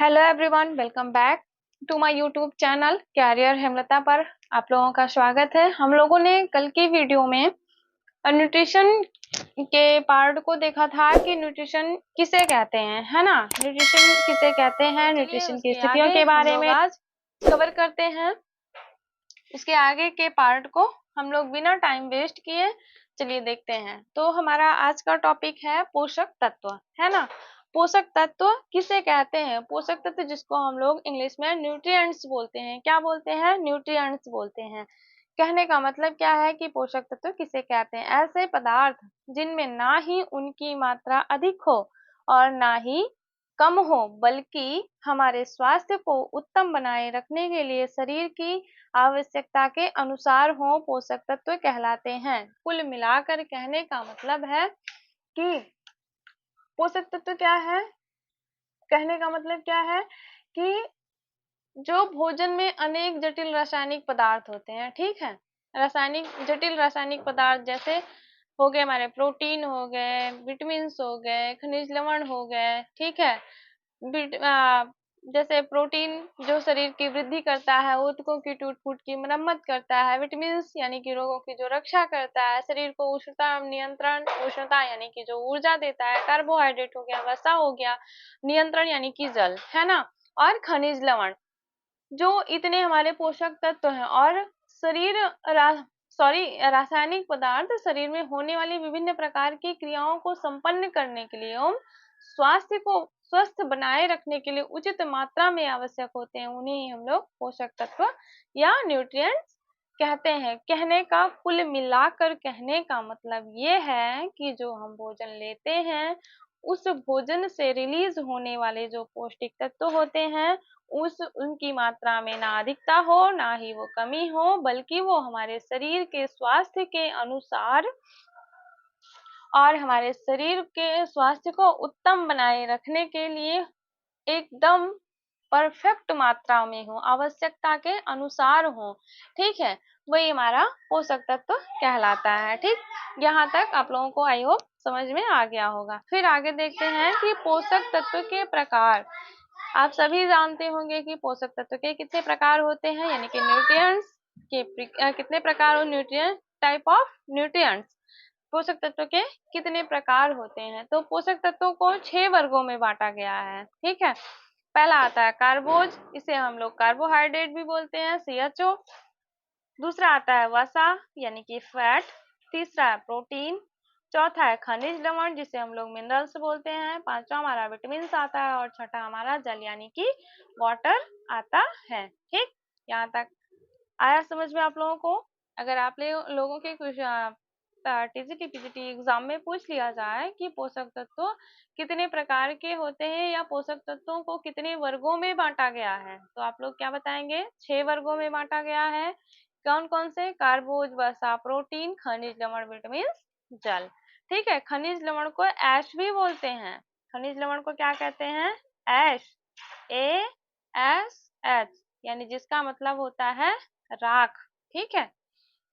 Hello everyone, welcome back to my YouTube channel career Hemlata पर आप लोगों का स्वागत है। हम लोगों ने कल की वीडियो में न्यूट्रिशन के पार्ट को देखा था कि न्यूट्रिशन किसे कहते हैं, है ना। न्यूट्रिशन किसे कहते हैं, न्यूट्रिशन की स्थितियों के बारे में आज कवर करते हैं। इसके आगे के पार्ट को हम लोग बिना टाइम वेस्ट किए चलिए देखते हैं। तो हमारा आज का टॉपिक है पोषक तत्व, है ना। पोषक तत्व किसे कहते हैं? पोषक तत्व जिसको हम लोग इंग्लिश में न्यूट्रिएंट्स बोलते हैं। क्या बोलते हैं? न्यूट्रिएंट्स बोलते हैं। कहने का मतलब क्या है कि पोषक तत्व किसे कहते हैं? ऐसे पदार्थ जिनमें ना ही उनकी मात्रा अधिक हो और ना ही कम हो, बल्कि हमारे स्वास्थ्य को उत्तम बनाए रखने के लिए शरीर की आवश्यकता के अनुसार हो, पोषक तत्व कहलाते हैं। कुल मिलाकर कहने का मतलब है कि पोषक तत्व क्या है। कहने का मतलब क्या है कि जो भोजन में अनेक जटिल रासायनिक पदार्थ होते हैं, ठीक है। जटिल रासायनिक पदार्थ जैसे हो गए हमारे प्रोटीन हो गए, विटामिन हो गए, खनिज लवण हो गए, ठीक है। जैसे प्रोटीन जो शरीर की वृद्धि करता है, ऊतकों की टूट फूट की मरम्मत करता है। विटामिन यानी कि रोगों की जो रक्षा करता है, शरीर को उष्णता नियंत्रण, उष्णता यानी कि जो ऊर्जा देता है। कार्बोहाइड्रेट हो गया, वसा हो गया, नियंत्रण यानी कि जल, है ना। और खनिज लवण, जो इतने हमारे पोषक तत्व हैं। और शरीर रासायनिक पदार्थ शरीर में होने वाली विभिन्न प्रकार की क्रियाओं को संपन्न करने के लिए एवं स्वास्थ्य को स्वस्थ बनाए रखने के लिए उचित मात्रा में आवश्यक होते हैं। उन्हें हम लोग पोषक तत्व या न्यूट्रिएंट्स कहते हैं। कहने का कुल मिलाकर कहने का मतलब ये है कि जो हम भोजन लेते हैं, उस भोजन से रिलीज होने वाले जो पौष्टिक तत्व होते हैं, उनकी मात्रा में ना अधिकता हो ना ही वो कमी हो, बल्कि वो हमारे शरीर के स्वास्थ्य के अनुसार और हमारे शरीर के स्वास्थ्य को उत्तम बनाए रखने के लिए एकदम परफेक्ट मात्रा में हो, आवश्यकता के अनुसार हो, ठीक है। वही हमारा पोषक तत्व कहलाता है। ठीक, यहाँ तक आप लोगों को आई होप समझ में आ गया होगा। फिर आगे देखते हैं कि पोषक तत्व के प्रकार। आप सभी जानते होंगे कि पोषक तत्व के कितने प्रकार होते हैं, यानी कि न्यूट्रिएंट्स के कितने प्रकार हो, न्यूट्रिएंट टाइप ऑफ न्यूट्रिएंट्स, पोषक तत्व के कितने प्रकार होते हैं। तो पोषक तत्वों को 6 वर्गों में बांटा गया है, ठीक है। पहला आता है कार्बोज, इसे हम लोग कार्बोहाइड्रेट भी बोलते हैं, CHO। दूसरा आता है वसा यानी कि फैट। तीसरा है प्रोटीन। चौथा है खनिज लवण जिसे हम लोग मिनरल्स बोलते हैं। पांचवा हमारा विटामिन आता है और छठा हमारा जल यानी कि वाटर आता है। ठीक, यहाँ तक आया समझ में आप लोगों को? अगर आप लोगों के कुछ टीजीटी पीजीटी एग्जाम में पूछ लिया जाए कि पोषक तत्व कितने प्रकार के होते हैं या पोषक तत्वों को कितने वर्गों में बांटा गया है, तो आप लोग क्या बताएंगे? 6 वर्गों में बांटा गया है। कौन कौन से? कार्बोज, वसा, प्रोटीन, खनिज लवण, विटामिन, जल। ठीक है। खनिज लवण को ऐश भी बोलते हैं। खनिज लवण को क्या कहते हैं? ऐश, ASH, यानी जिसका मतलब होता है राख, ठीक है।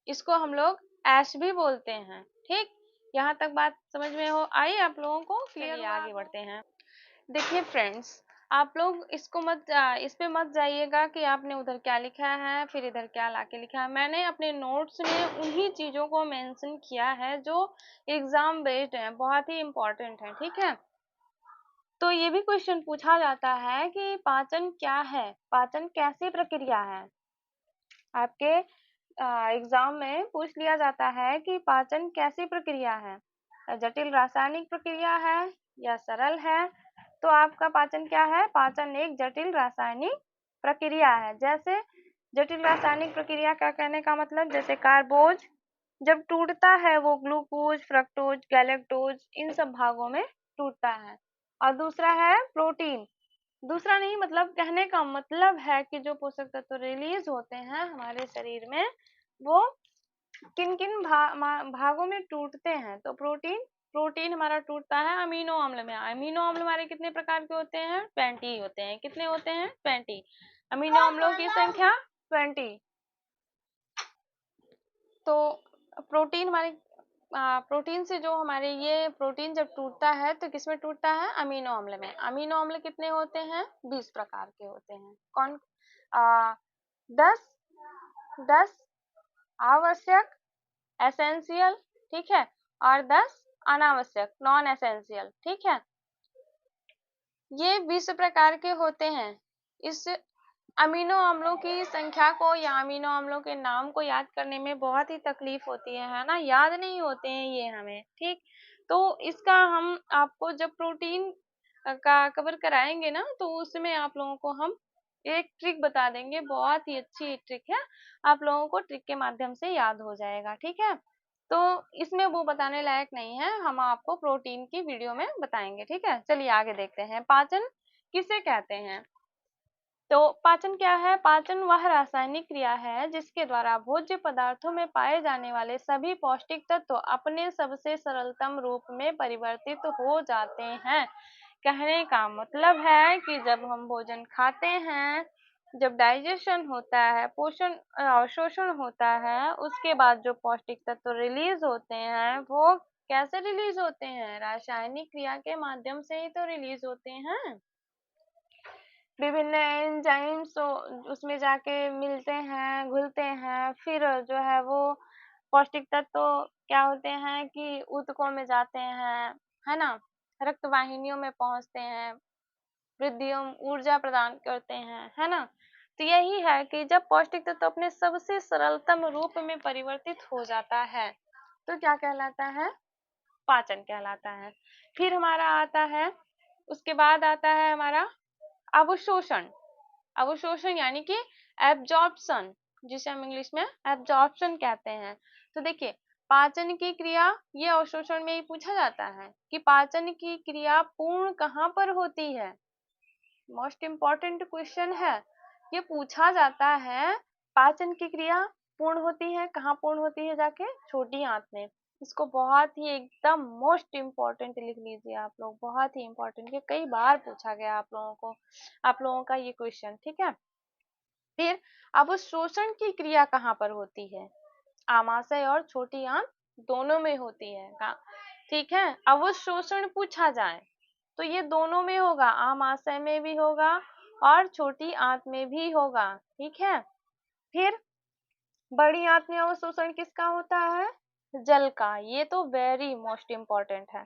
इसको हम लोग ऐश भी बोलते हैं। ठीक, यहाँ तक बात समझ में हो आई आप लोगों को? क्लियर? आगे बढ़ते हैं। देखिए फ्रेंड्स, आप लोग इस पे मत जाइएगा कि आपने उधर क्या लिखा है फिर इधर क्या लाके लिखा है। मैंने अपने नोट्स में उन्हीं चीजों को मेंशन किया है जो एग्जाम बेस्ड है, बहुत ही इम्पोर्टेंट है, ठीक है। तो ये भी क्वेश्चन पूछा जाता है कि पाचन क्या है, पाचन कैसी प्रक्रिया है। आपके एग्जाम में पूछ लिया जाता है कि पाचन कैसी प्रक्रिया है, जटिल रासायनिक प्रक्रिया है या सरल है। तो आपका पाचन क्या है? पाचन एक जटिल रासायनिक प्रक्रिया है। जैसे जटिल रासायनिक प्रक्रिया का कहने का मतलब, जैसे कार्बोज जब टूटता है वो ग्लूकोज, फ्रक्टोज, गैलेक्टोज इन सब भागों में टूटता है। और दूसरा है प्रोटीन। दूसरा नहीं, मतलब कहने का मतलब है कि जो पोषक तत्व रिलीज होते हैं हमारे शरीर में, वो किन किन भागों में टूटते हैं। तो प्रोटीन हमारा टूटता है अमीनो अम्ल में। अमीनो अम्ल हमारे कितने प्रकार के होते हैं? 20 होते हैं। कितने होते हैं? 20। अमीनो अम्लों की संख्या 20। तो प्रोटीन हमारे प्रोटीन से जो हमारे ये प्रोटीन जब टूटता है तो किसमें टूटता है? अमीनो अम्ल में। अमीनो अम्ल कितने होते हैं? 20 प्रकार के होते हैं। कौन? 10 10 आवश्यक एसेंशियल, ठीक है, और 10 अनावश्यक नॉन एसेंशियल, ठीक है। ये 20 प्रकार के होते हैं। इस अमीनो अम्लों की संख्या को या अमीनो अम्लों के नाम को याद करने में बहुत ही तकलीफ होती है ना, याद नहीं होते हैं ये हमें, ठीक। तो इसका हम आपको जब प्रोटीन का कवर कराएंगे ना, तो उसमें आप लोगों को हम एक ट्रिक बता देंगे, बहुत ही अच्छी ट्रिक है, आप लोगों को ट्रिक के माध्यम से याद हो जाएगा, ठीक है। तो इसमें वो बताने लायक नहीं है, हम आपको प्रोटीन की वीडियो में बताएंगे, ठीक है। चलिए आगे देखते हैं, पाचन किसे कहते हैं। तो पाचन क्या है? पाचन वह रासायनिक क्रिया है जिसके द्वारा भोज्य पदार्थों में पाए जाने वाले सभी पौष्टिक तत्व अपने सबसे सरलतम रूप में परिवर्तित हो जाते हैं। कहने का मतलब है कि जब हम भोजन खाते हैं, जब डाइजेशन होता है, पोषण अवशोषण होता है, उसके बाद जो पौष्टिक तत्व रिलीज होते हैं वो कैसे रिलीज होते हैं? रासायनिक क्रिया के माध्यम से ही तो रिलीज होते हैं। विभिन्न एंजाइम्स उसमें जाके मिलते हैं, घुलते हैं, फिर जो है वो पौष्टिक तत्व क्या होते हैं कि ऊतकों में जाते हैं, है ना, रक्त वाहिनियों में पहुंचते हैं, वृद्धियों ऊर्जा प्रदान करते हैं, है ना। तो यही है कि जब पौष्टिक तत्व अपने सबसे सरलतम रूप में परिवर्तित हो जाता है तो क्या कहलाता है? पाचन कहलाता है। फिर हमारा आता है, उसके बाद आता है हमारा अवशोषण। अवशोषण यानी कि एब्जॉर्प्शन, जिसे हम इंग्लिश में एब्जॉर्प्शन कहते हैं। तो देखिए, पाचन की क्रिया ये अवशोषण में ही पूछा जाता है कि पाचन की क्रिया पूर्ण कहाँ पर होती है। मोस्ट इम्पॉर्टेंट क्वेश्चन है, ये पूछा जाता है पाचन की क्रिया पूर्ण होती है कहाँ? पूर्ण होती है जाके छोटी आंत में। इसको बहुत ही एकदम मोस्ट इम्पॉर्टेंट लिख लीजिए आप लोग, बहुत ही इम्पोर्टेंट, ये कई बार पूछा गया आप लोगों का ये क्वेश्चन, ठीक है। फिर अवशोषण की क्रिया कहाँ पर होती है? आमाशय और छोटी आंत दोनों में होती है, ठीक है। अवशोषण पूछा जाए तो ये दोनों में होगा, आमाशय में भी होगा और छोटी आंत में भी होगा, ठीक है। फिर बड़ी आंत में अवशोषण किसका होता है? जल का। ये तो वेरी मोस्ट इम्पोर्टेंट है।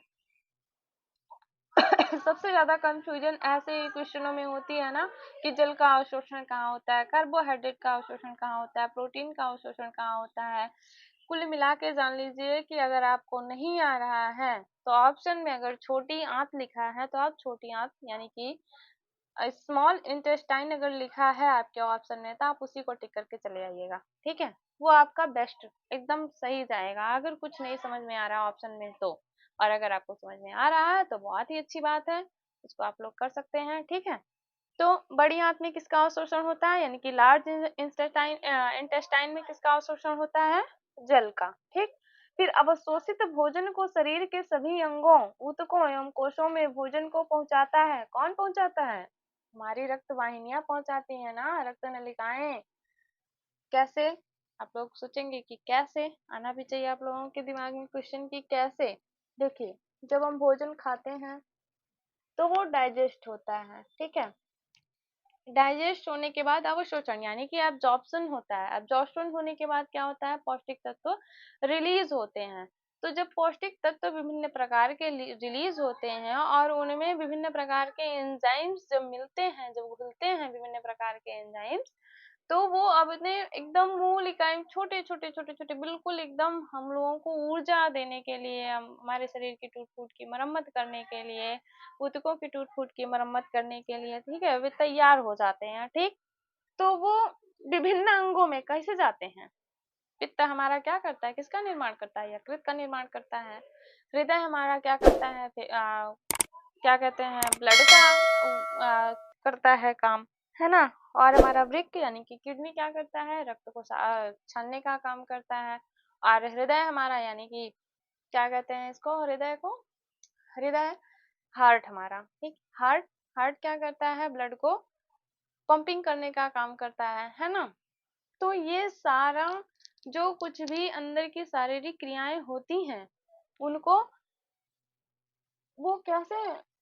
सबसे ज्यादा कंफ्यूजन ऐसे क्वेश्चनों में होती है ना कि जल का अवशोषण कहाँ होता है, कार्बोहाइड्रेट का अवशोषण कहाँ होता है, प्रोटीन का अवशोषण कहाँ होता है। कुल मिला के जान लीजिए कि अगर आपको नहीं आ रहा है तो ऑप्शन में अगर छोटी आंत लिखा है तो आप छोटी आंत यानी कि स्मॉल इंटेस्टाइन अगर लिखा है आपके ऑप्शन में तो आप उसी को टिक करके चले आइएगा, ठीक है। वो आपका बेस्ट एकदम सही जाएगा अगर कुछ नहीं समझ में आ रहा ऑप्शन में तो। और अगर आपको समझ में आ रहा है तो बहुत ही अच्छी बात है, इसको आप लोग कर सकते हैं, ठीक है। तो बड़ी आंत में किसका अवशोषण होता है यानी कि लार्ज इंटेस्टाइन में किसका अवशोषण होता है? जल का, ठीक। फिर अवशोषित भोजन को शरीर के सभी अंगों, ऊतकों एवं कोशों में भोजन को पहुंचाता है। कौन पहुंचाता है? हमारी रक्त वाहिनियां पहुंचाती है ना, रक्त नलिकाएं। कैसे? आप लोग सोचेंगे कि कैसे, आना भी चाहिए आप लोगों के दिमाग में क्वेश्चन की कैसे। देखिए, जब हम भोजन खाते हैं तो वो डाइजेस्ट होता है, ठीक है। डाइजेस्ट होने के बाद अवशोषण यानी कि एब्जॉर्प्शन होता है। एब्जॉर्प्शन होने के बाद क्या होता है? पौष्टिक तत्व रिलीज होते हैं। तो जब पौष्टिक तत्व विभिन्न प्रकार के रिलीज होते हैं और उनमें विभिन्न प्रकार के एंजाइम्स जब मिलते हैं, जब घुलते हैं विभिन्न प्रकार के एंजाइम्स, तो वो अपने एकदम मूल इकाई छोटे छोटे छोटे छोटे बिल्कुल एकदम हम लोगों को ऊर्जा देने के लिए, हमारे शरीर की टूट फूट की मरम्मत करने के लिए, ऊतकों की टूट फूट की मरम्मत करने के लिए, ठीक है, वे तैयार हो जाते हैं, ठीक। तो वो विभिन्न अंगों में कैसे जाते हैं? पित्त हमारा क्या करता है? किसका निर्माण करता है? यकृत का निर्माण करता है। हृदय हमारा क्या करता है? क्या कहते हैं, ब्लड का करता है काम, है ना। और हमारा वृक्क यानी कि किडनी क्या करता है? रक्त को छानने का काम करता है। और हृदय हमारा यानी कि क्या कहते हैं इसको, हृदय को, हृदय हार्ट हमारा, ठीक। हार्ट, हार्ट क्या करता है? ब्लड को पंपिंग करने का काम करता है ना। तो ये सारा जो कुछ भी अंदर की शारीरिक क्रियाएं होती हैं उनको वो कैसे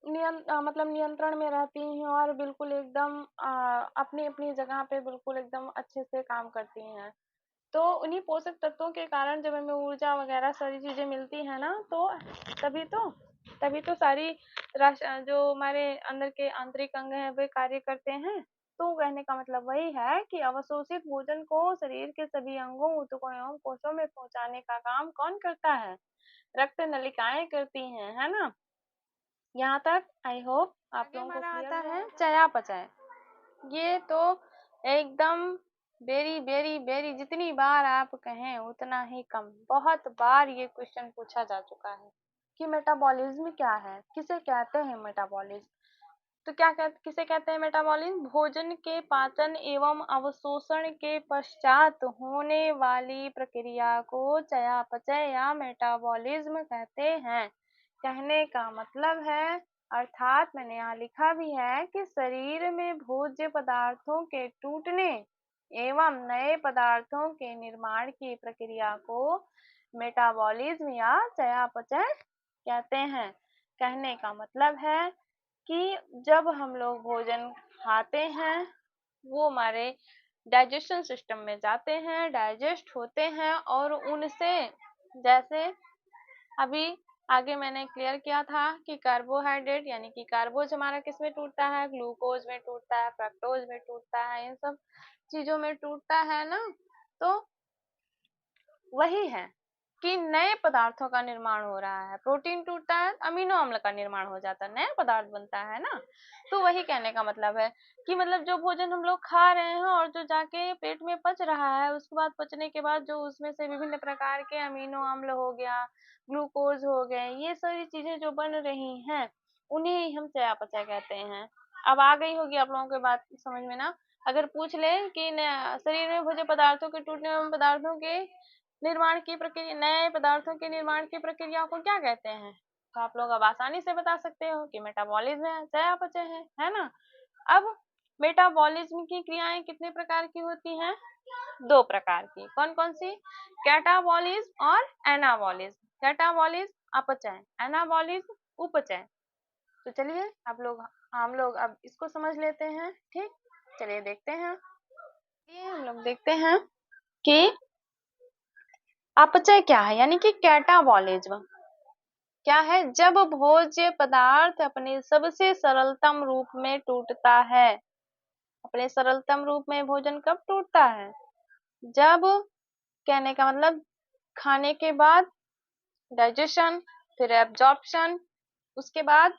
मतलब नियंत्रण में रहती हैं और बिल्कुल एकदम अपनी अपनी जगह पे बिल्कुल एकदम अच्छे से काम करती हैं। तो उन्हीं पोषक तत्वों के कारण जब हमें ऊर्जा वगैरह सारी चीजें मिलती है ना, तो तभी तो तभी तो सारी जो हमारे अंदर के आंतरिक अंग हैं वे कार्य करते हैं। तो कहने का मतलब वही है कि अवशोषित भोजन को शरीर के सभी अंगों, ऊतकों एवं कोषों में पहुंचाने का काम कौन करता है? रक्त नलिकाएं करती हैं, है ना। यहाँ तक आई होप आप लोगों को क्लियर आता है चयापचय। ये तो एकदम वेरी वेरी वेरी, जितनी बार आप कहें उतना ही कम। बहुत बार ये क्वेश्चन पूछा जा चुका है कि मेटाबॉलिज्म क्या है, किसे कहते हैं मेटाबॉलिज्म। तो किसे कहते हैं मेटाबॉलिज्म? भोजन के पाचन एवं अवशोषण के पश्चात होने वाली प्रक्रिया को चयापचय या मेटाबॉलिज्म कहते हैं। कहने का मतलब है, अर्थात मैंने यहाँ लिखा भी है कि शरीर में भोज्य पदार्थों के टूटने एवं नए पदार्थों के निर्माण की प्रक्रिया को मेटाबॉलिज्म या चयापचय कहते हैं। कहने का मतलब है कि जब हम लोग भोजन खाते हैं, वो हमारे डाइजेशन सिस्टम में जाते हैं, डाइजेस्ट होते हैं, और उनसे, जैसे अभी आगे मैंने क्लियर किया था कि कार्बोहाइड्रेट यानी कि कार्बोज हमारा किस में टूटता है? ग्लूकोज में टूटता है, फ्रक्टोज में टूटता है, इन सब चीजों में टूटता है ना। तो वही है कि नए पदार्थों का निर्माण हो रहा है। प्रोटीन टूटता है, अमीनो अम्ल का निर्माण हो जाता है, नया पदार्थ बनता है ना। तो वही कहने का मतलब है कि मतलब जो भोजन हम लोग खा रहे हैं और जो जाके पेट में पच रहा है, उसके बाद पचने के बाद जो उसमें से विभिन्न प्रकार के अमीनो अम्ल हो गया, ग्लूकोज हो गए, ये सारी चीजें जो बन रही हैं, उन्हें ही हम चयापचय कहते हैं। अब आ गई होगी आप लोगों को बात समझ में ना। अगर पूछ ले कि शरीर में भोज्य पदार्थों के टूटने एवं पदार्थों के निर्माण की प्रक्रिया, नए पदार्थों के निर्माण की प्रक्रिया को क्या कहते हैं, तो आप लोग अब आसानी से बता सकते हो कि मेटाबॉलिज्म है, चयापचय है ना। अब मेटाबॉलिज्म की क्रियाएं कितने प्रकार की होती हैं? दो प्रकार की। कौन कौन सी? कैटाबॉलिज्म और एनाबॉलिज्म। कैटाबॉलिज्म अपचय, एनाबॉलिज्म उपचय। तो चलिए हम लोग अब इसको समझ लेते हैं। ठीक, चलिए देखते हैं। ये हम लोग देखते हैं कि अपचय क्या है, यानी कि कैटाबॉलिज्म क्या है? जब भोज्य पदार्थ अपने सबसे सरलतम रूप में टूटता है। अपने सरलतम रूप में भोजन कब टूटता है? जब, कहने का मतलब, खाने के बाद डाइजेशन, फिर एब्जॉर्प्शन, उसके बाद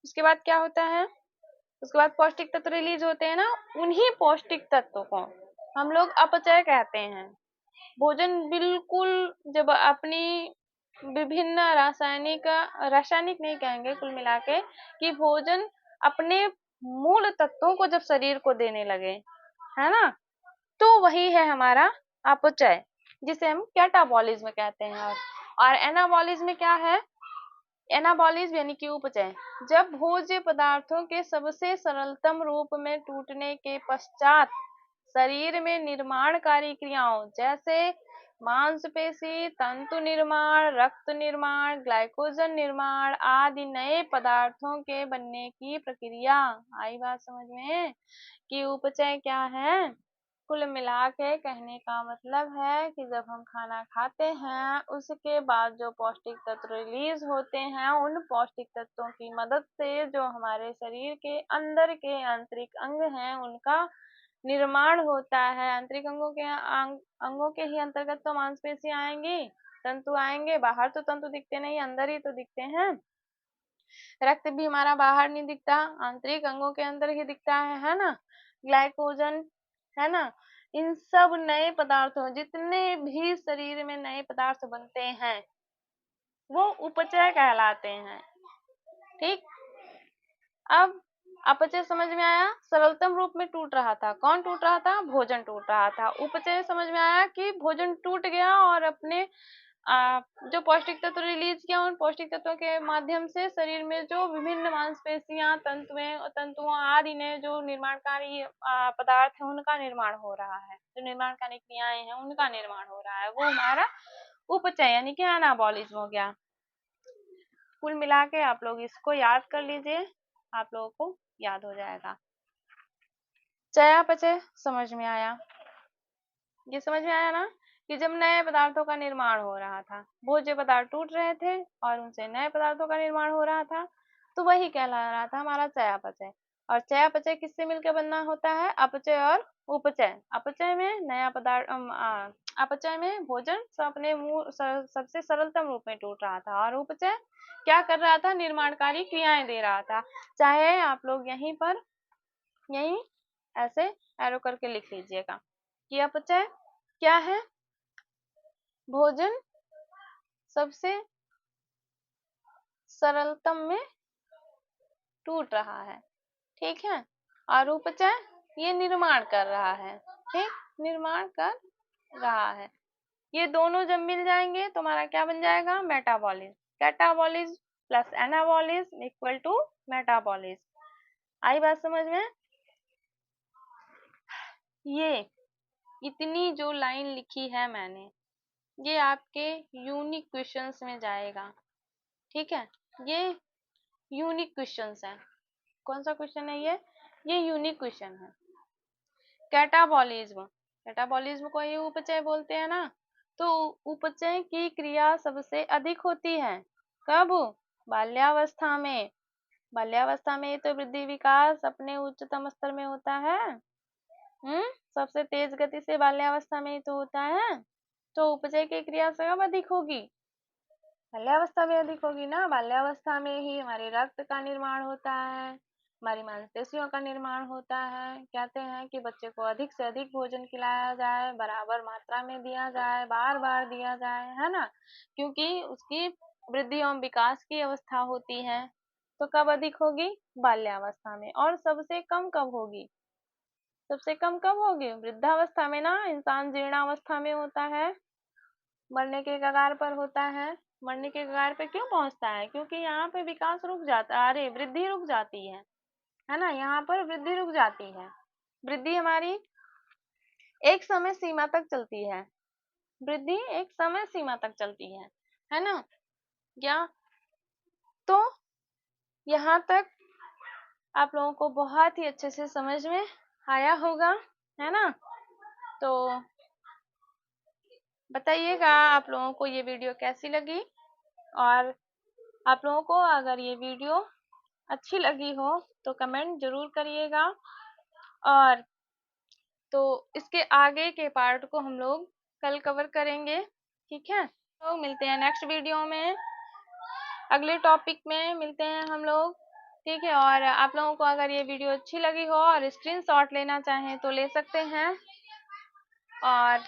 क्या होता है? उसके बाद पौष्टिक तत्व रिलीज होते हैं ना, उन्हीं पौष्टिक तत्वों को हम लोग अपचय कहते हैं। भोजन बिल्कुल जब अपनी विभिन्न रासायनिक नहीं कहेंगे, कुल मिला के, कि भोजन अपने मूल तत्वों को जब शरीर को देने लगे, है ना, तो वही है हमारा अपचय, जिसे हम कैटाबॉलिज्म कहते हैं। और एनाबॉलिज्म क्या है? एनाबॉलिज्म यानी कि उपचय, जब भोज्य पदार्थों के सबसे सरलतम रूप में टूटने के पश्चात शरीर में निर्माणकारी क्रियाओं, जैसे मांसपेशी, तंतु निर्माण, रक्त निर्माण, ग्लाइकोजन निर्माण आदि नए पदार्थों के बनने की प्रक्रिया। आई बात समझ में कि उपचय क्या है? कुल मिला के कहने का मतलब है कि जब हम खाना खाते हैं, उसके बाद जो पौष्टिक तत्व रिलीज होते हैं, उन पौष्टिक तत्वों की मदद से जो हमारे शरीर के अंदर के आंतरिक अंग हैं, उनका निर्माण होता है। आंतरिक अंगों के ही अंतर्गत तो मांसपेशियां आएंगी, तंतु आएंगे। बाहर तो तंतु दिखते नहीं, अंदर ही तो दिखते हैं। रक्त भी हमारा बाहर नहीं दिखता, आंतरिक अंगों के अंदर ही दिखता है ना। ग्लाइकोजन, है ना। इन सब नए पदार्थों, जितने भी शरीर में नए पदार्थ बनते हैं, वो उपचय कहलाते हैं। ठीक, अब अपचय समझ में आया, सरलतम रूप में टूट रहा था। कौन टूट रहा था? भोजन टूट रहा था। उपचय समझ में आया कि भोजन टूट गया और अपने जो पौष्टिक तत्व रिलीज किया, उन पौष्टिक तत्वों के माध्यम से शरीर में जो विभिन्न मांसपेशियां, तंतुओं आदि ने जो निर्माणकारी पदार्थ है, उनका निर्माण हो रहा है। जो निर्माणकारी क्रियाएं हैं, उनका निर्माण हो रहा है, वो हमारा उपचय यानी कि एनाबॉलिज्म हो गया। कुल मिला के आप लोग इसको याद कर लीजिए, आप लोगों को याद हो जाएगा। चयापचय समझ में आया? ये समझ में आया ना कि जब नए पदार्थों का निर्माण हो रहा था, भोज्य पदार्थ टूट रहे थे और उनसे नए पदार्थों का निर्माण हो रहा था, तो वही कहला रहा था हमारा चयापचय। और चयापचय किससे मिलकर बनना होता है? अपचय और उपचय। अपचय में नया पदार्थ अपचय में भोजन अपने सबसे सरलतम रूप में टूट रहा था, और उपचय क्या कर रहा था? निर्माणकारी क्रियाएं दे रहा था। चाहे आप लोग यहीं ऐसे एरो करके लिख लीजिएगा कि अपचय क्या है? भोजन सबसे सरलतम में टूट रहा है, ठीक है। और उपचय ये निर्माण कर रहा है, ठीक, निर्माण कर रहा है। ये दोनों जब मिल जाएंगे तो हमारा क्या बन जाएगा? Metabolism. Catabolism plus anabolism equal to metabolism. आई बात समझ में? ये इतनी जो लाइन लिखी है मैंने, ये आपके यूनिक क्वेश्चंस में जाएगा, ठीक है। ये यूनिक क्वेश्चंस है। कौन सा क्वेश्चन है ये यूनिक क्वेश्चन है। कैटाबॉलिज्म, कैटाबॉलिज्म को ही उपचय बोलते हैं ना। तो उपचय की क्रिया सबसे अधिक होती है कब? बाल्यावस्था में। बाल्यावस्था में तो वृद्धि विकास अपने उच्चतम स्तर में होता है। सबसे तेज गति से बाल्यावस्था में ही तो होता है। तो उपचय की क्रिया कब अधिक होगी? बाल्यावस्था में अधिक होगी ना। बाल्यावस्था में ही हमारे रक्त का निर्माण होता है, हमारी मांसपेशियों का निर्माण होता है। कहते हैं कि बच्चे को अधिक से अधिक भोजन खिलाया जाए, बराबर मात्रा में दिया जाए, बार बार दिया जाए, है ना, क्योंकि उसकी वृद्धि एवं विकास की अवस्था होती है। तो कब अधिक होगी? बाल्यावस्था में। और सबसे कम कब होगी? सबसे कम कब होगी? वृद्धावस्था में ना। इंसान जीर्णावस्था में होता है, मरने के कगार पर होता है। मरने के कगार पे क्यों पहुंचता है? क्योंकि यहाँ पे विकास रुक जाता है, अरे वृद्धि रुक जाती है ना। यहाँ पर वृद्धि रुक जाती है। वृद्धि हमारी एक समय सीमा तक चलती है। वृद्धि एक समय सीमा तक चलती है ना। क्या तो यहाँ तक आप लोगों को बहुत ही अच्छे से समझ में आया होगा, है ना। तो बताइएगा आप लोगों को ये वीडियो कैसी लगी, और आप लोगों को अगर ये वीडियो अच्छी लगी हो तो कमेंट जरूर करिएगा। और तो इसके आगे के पार्ट को हम लोग कल कवर करेंगे, ठीक है। तो मिलते हैं नेक्स्ट वीडियो में, अगले टॉपिक में मिलते हैं हम लोग, ठीक है। और आप लोगों को अगर ये वीडियो अच्छी लगी हो और स्क्रीनशॉट लेना चाहें तो ले सकते हैं। और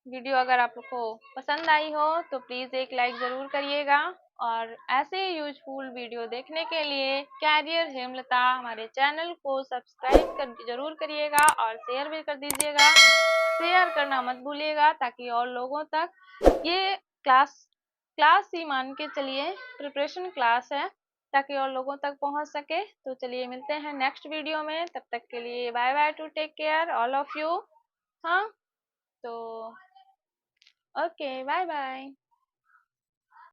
वीडियो अगर आपको पसंद आई हो तो प्लीज़ एक लाइक ज़रूर करिएगा। और ऐसे यूजफुल वीडियो देखने के लिए कैरियर हेमलता हमारे चैनल को सब्सक्राइब जरूर करिएगा और शेयर भी कर दीजिएगा। शेयर करना मत भूलिएगा ताकि और लोगों तक ये क्लास ही मान के चलिए, प्रिपरेशन क्लास है, ताकि और लोगों तक पहुंच सके। तो चलिए मिलते हैं नेक्स्ट वीडियो में, तब तक के लिए bye bye, to take care all of you. हाँ, तो ओके, बाय बाय।